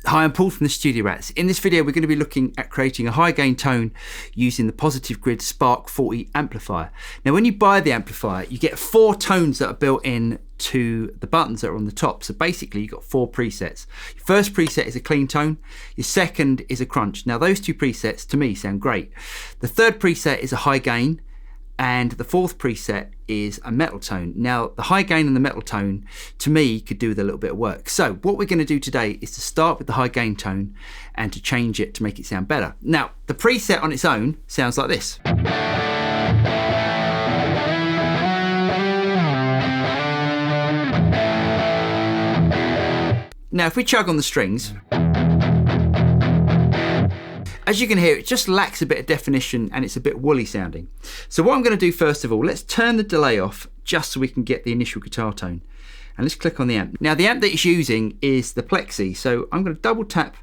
Hi, I'm Paul from the Studio Rats. In this video, we're going to be looking at creating a high gain tone using the Positive Grid Spark 40 amplifier. Now, when you buy the amplifier, you get 4 tones that are built in to the buttons that are on the top. So basically, you've got 4 presets. Your first preset is a clean tone. Your second is a crunch. Now, those 2 presets, to me, sound great. The third preset is a high gain. And the fourth preset is a metal tone. Now, the high gain and the metal tone, to me, could do with a little bit of work. So what we're going to do today is to start with the high gain tone and to change it to make it sound better. Now, the preset on its own sounds like this. Now, if we chug on the strings, as you can hear, it just lacks a bit of definition and it's a bit woolly sounding. So what I'm going to do first of all, let's turn the delay off just so we can get the initial guitar tone. And let's click on the amp. Now the amp that it's using is the Plexi, so I'm going to double tap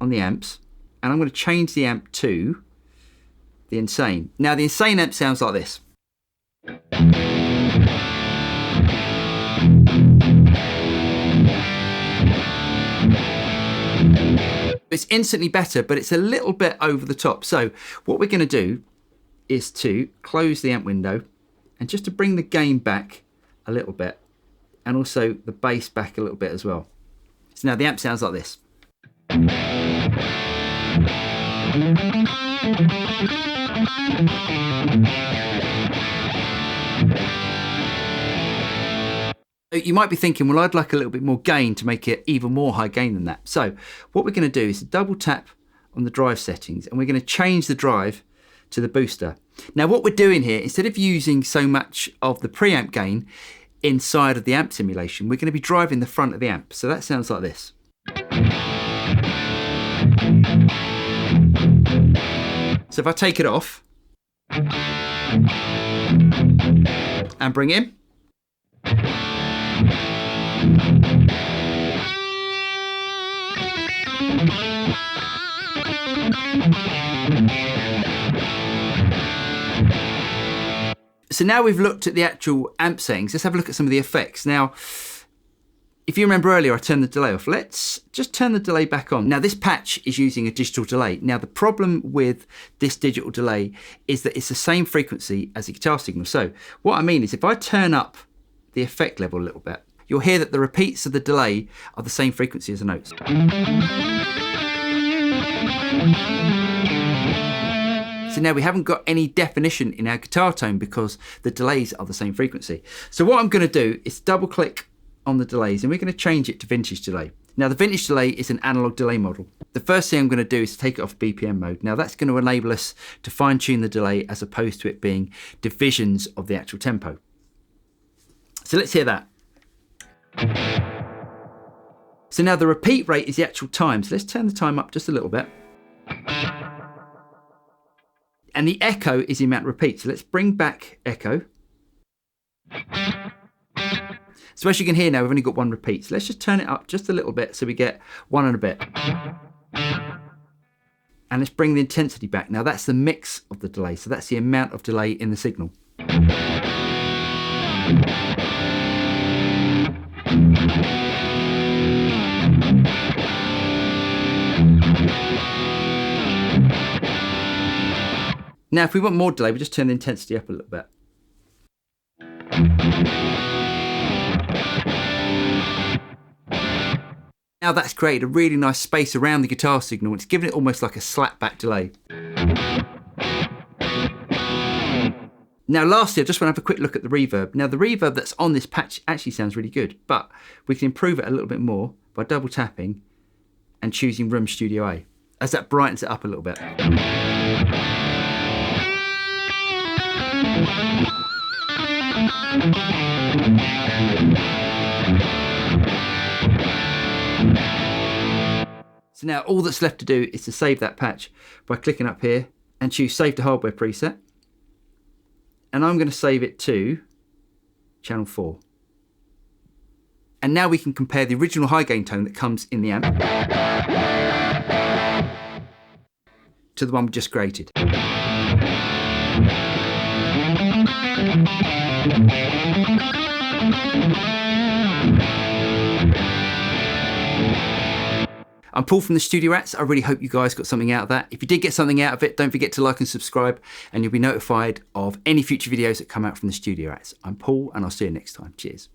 on the amps and I'm going to change the amp to the Insane. Now the Insane amp sounds like this. It's instantly better, but it's a little bit over the top. So what we're going to do is to close the amp window and just to bring the gain back a little bit and also the bass back a little bit as well. So now the amp sounds like this. You might be thinking, well, I'd like a little bit more gain to make it even more high gain than that. So what we're going to do is double tap on the drive settings and we're going to change the drive to the booster. Now what we're doing here, instead of using so much of the preamp gain inside of the amp simulation, we're going to be driving the front of the amp. So that sounds like this. So if I take it off and bring in, so now we've looked at the actual amp settings, let's have a look at some of the effects. Now, if you remember earlier, I turned the delay off. Let's just turn the delay back on. Now this patch is using a digital delay. Now the problem with this digital delay is that it's the same frequency as the guitar signal. So what I mean is if I turn up the effect level a little bit, you'll hear that the repeats of the delay are the same frequency as the notes. So now we haven't got any definition in our guitar tone because the delays are the same frequency. So what I'm going to do is double click on the delays and we're going to change it to vintage delay. Now the vintage delay is an analog delay model. The first thing I'm going to do is take it off BPM mode. Now that's going to enable us to fine tune the delay as opposed to it being divisions of the actual tempo. So let's hear that. So now the repeat rate is the actual time. So let's turn the time up just a little bit. And the echo is the amount of repeats. So let's bring back echo. So as you can hear now, we've only got 1 repeat. So let's just turn it up just a little bit so we get 1 and a bit. And let's bring the intensity back. Now that's the mix of the delay. So that's the amount of delay in the signal. Now, if we want more delay, we just turn the intensity up a little bit. Now that's created a really nice space around the guitar signal. It's given it almost like a slapback delay. Now lastly, I just want to have a quick look at the reverb. Now the reverb that's on this patch actually sounds really good, but we can improve it a little bit more by double tapping and choosing Room Studio A, as that brightens it up a little bit. So now all that's left to do is to save that patch by clicking up here and choose Save to Hardware preset. And I'm going to save it to channel 4. And now we can compare the original high gain tone that comes in the amp to the one we just created. I'm Paul from the Studio Rats. I really hope you guys got something out of that. If you did get something out of it, don't forget to like and subscribe, and you'll be notified of any future videos that come out from the Studio Rats. I'm Paul, and I'll see you next time. Cheers.